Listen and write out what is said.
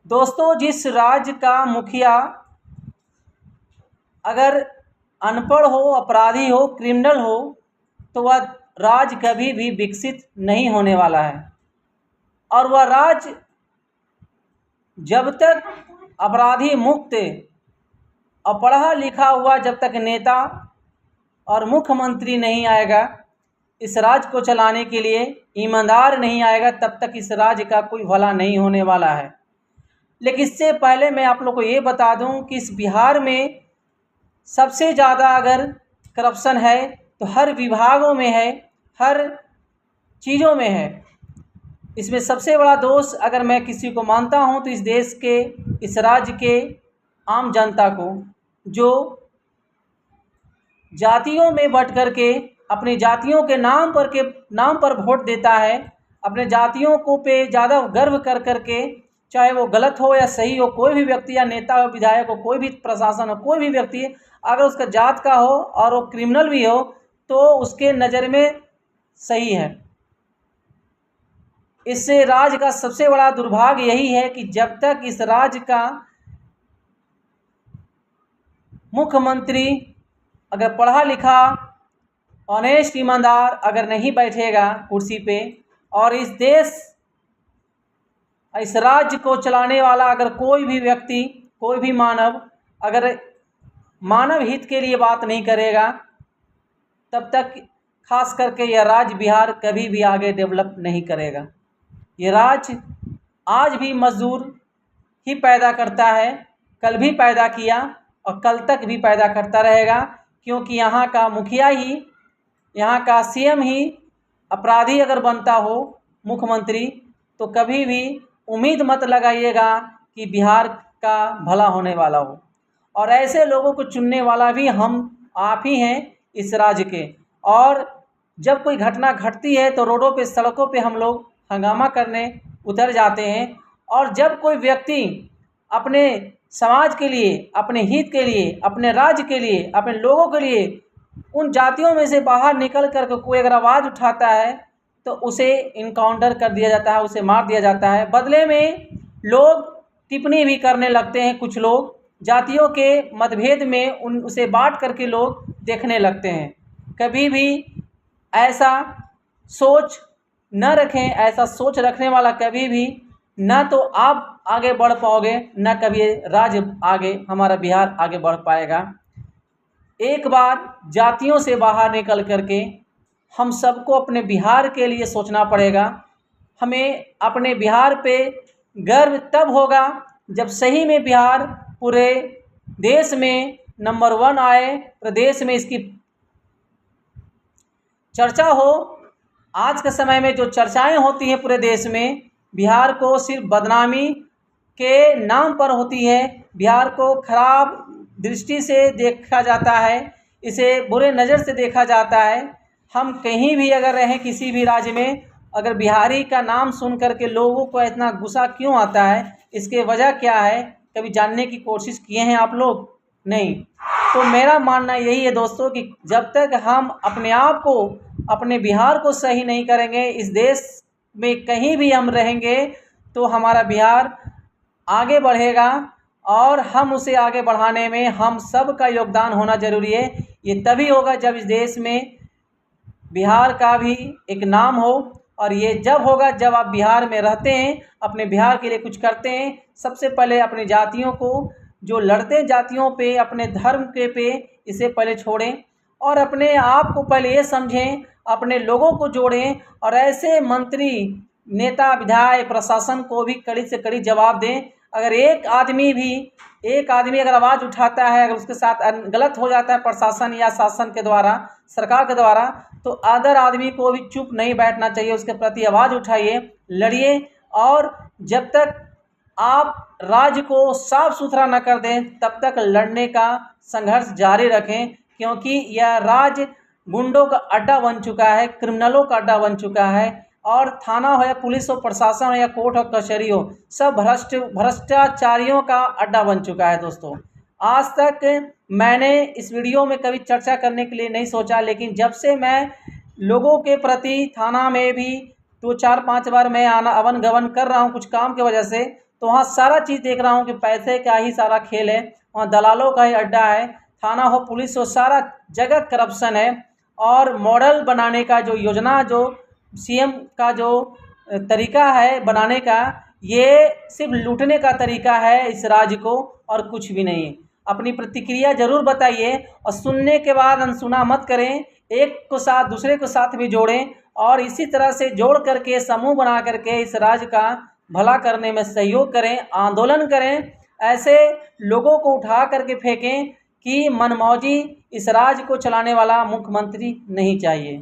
दोस्तों, जिस राज्य का मुखिया अगर अनपढ़ हो, अपराधी हो, क्रिमिनल हो, तो वह राज्य कभी भी विकसित नहीं होने वाला है। और वह राज्य जब तक अपराधी मुक्त और पढ़ा लिखा हुआ जब तक नेता और मुख्यमंत्री नहीं आएगा इस राज्य को चलाने के लिए, ईमानदार नहीं आएगा, तब तक इस राज्य का कोई भला नहीं होने वाला है। लेकिन इससे पहले मैं आप लोग को ये बता दूं कि इस बिहार में सबसे ज़्यादा अगर करप्शन है तो हर विभागों में है, हर चीज़ों में है। इसमें सबसे बड़ा दोष अगर मैं किसी को मानता हूं तो इस देश के, इस राज्य के आम जनता को, जो जातियों में बंट करके अपनी जातियों के नाम पर वोट देता है, अपने जातियों को पे ज़्यादा गर्व कर करके, चाहे वो गलत हो या सही हो, कोई भी व्यक्ति या नेता हो, विधायक हो, कोई भी प्रशासन हो, कोई भी व्यक्ति अगर उसका जात का हो और वो क्रिमिनल भी हो तो उसके नज़र में सही है। इससे राज्य का सबसे बड़ा दुर्भाग्य यही है कि जब तक इस राज्य का मुख्यमंत्री अगर पढ़ा लिखा, ऑनेस्ट, ईमानदार अगर नहीं बैठेगा कुर्सी पे, और इस राज्य को चलाने वाला अगर कोई भी व्यक्ति, कोई भी मानव अगर मानव हित के लिए बात नहीं करेगा, तब तक खास करके यह राज्य बिहार कभी भी आगे डेवलप नहीं करेगा। ये राज्य आज भी मजदूर ही पैदा करता है, कल भी पैदा किया और कल तक भी पैदा करता रहेगा, क्योंकि यहाँ का मुखिया ही, यहाँ का सीएम ही अपराधी अगर बनता हो, मुख्यमंत्री, तो कभी भी उम्मीद मत लगाइएगा कि बिहार का भला होने वाला हो। और ऐसे लोगों को चुनने वाला भी आप ही हैं इस राज्य के। और जब कोई घटना घटती है तो रोडों पे, सड़कों पे हम लोग हंगामा करने उतर जाते हैं। और जब कोई व्यक्ति अपने समाज के लिए, अपने हित के लिए, अपने राज्य के लिए, अपने लोगों के लिए उन जातियों में से बाहर निकल कर कोई अगर आवाज़ उठाता है तो उसे इनकाउंटर कर दिया जाता है, उसे मार दिया जाता है। बदले में लोग टिप्पणी भी करने लगते हैं, कुछ लोग जातियों के मतभेद में उसे बांट करके लोग देखने लगते हैं। कभी भी ऐसा सोच न रखें, ऐसा सोच रखने वाला कभी भी ना तो आप आगे बढ़ पाओगे, ना कभी राज्य आगे, हमारा बिहार आगे बढ़ पाएगा। एक बार जातियों से बाहर निकल करके हम सबको अपने बिहार के लिए सोचना पड़ेगा। हमें अपने बिहार पे गर्व तब होगा जब सही में बिहार पूरे देश में नंबर 1 आए, प्रदेश में इसकी चर्चा हो। आज के समय में जो चर्चाएं होती हैं पूरे देश में, बिहार को सिर्फ बदनामी के नाम पर होती है, बिहार को खराब दृष्टि से देखा जाता है, इसे बुरे नज़र से देखा जाता है। हम कहीं भी अगर रहें, किसी भी राज्य में, अगर बिहारी का नाम सुन करके लोगों को इतना गुस्सा क्यों आता है, इसके वजह क्या है, कभी जानने की कोशिश किए हैं आप लोग? नहीं। तो मेरा मानना यही है दोस्तों कि जब तक हम अपने आप को, अपने बिहार को सही नहीं करेंगे, इस देश में कहीं भी हम रहेंगे तो हमारा बिहार आगे बढ़ेगा। और हम उसे आगे बढ़ाने में हम सब का योगदान होना ज़रूरी है। ये तभी होगा जब इस देश में बिहार का भी एक नाम हो। और ये जब होगा जब आप बिहार में रहते हैं, अपने बिहार के लिए कुछ करते हैं। सबसे पहले अपनी जातियों को, जो लड़ते जातियों पे, अपने धर्म के पे, इसे पहले छोड़ें और अपने आप को पहले ये समझें, अपने लोगों को जोड़ें और ऐसे मंत्री, नेता, विधायक, प्रशासन को भी कड़ी से कड़ी जवाब दें। अगर एक आदमी अगर आवाज़ उठाता है, अगर उसके साथ गलत हो जाता है प्रशासन या शासन के द्वारा, सरकार के द्वारा, तो अदर आदमी को भी चुप नहीं बैठना चाहिए, उसके प्रति आवाज़ उठाइए, लड़िए। और जब तक आप राज्य को साफ सुथरा न कर दें तब तक लड़ने का संघर्ष जारी रखें, क्योंकि यह राज्य गुंडों का अड्डा बन चुका है, क्रिमिनलों का अड्डा बन चुका है। और थाना हो या पुलिस हो, प्रशासन हो या कोर्ट हो, कचहरी हो, सब भ्रष्टाचारियों का अड्डा बन चुका है दोस्तों। आज तक मैंने इस वीडियो में कभी चर्चा करने के लिए नहीं सोचा, लेकिन जब से मैं लोगों के प्रति थाना में भी 2-4-5 बार मैं आना आवन गमन कर रहा हूँ कुछ काम की वजह से, तो वहाँ सारा चीज़ देख रहा हूँ कि पैसे का ही सारा खेल है, वहाँ दलालों का ही अड्डा है, थाना हो पुलिस हो सारा जगह करप्शन है। और मॉडल बनाने का जो योजना जो सीएम का जो तरीका है बनाने का, ये सिर्फ लूटने का तरीका है इस राज्य को और कुछ भी नहीं। अपनी प्रतिक्रिया ज़रूर बताइए और सुनने के बाद अनसुना मत करें, एक को साथ दूसरे को साथ भी जोड़ें और इसी तरह से जोड़ करके समूह बना करके इस राज्य का भला करने में सहयोग करें, आंदोलन करें। ऐसे लोगों को उठा करके फेंकें कि मनमौजी इस राज्य को चलाने वाला मुख्यमंत्री नहीं चाहिए।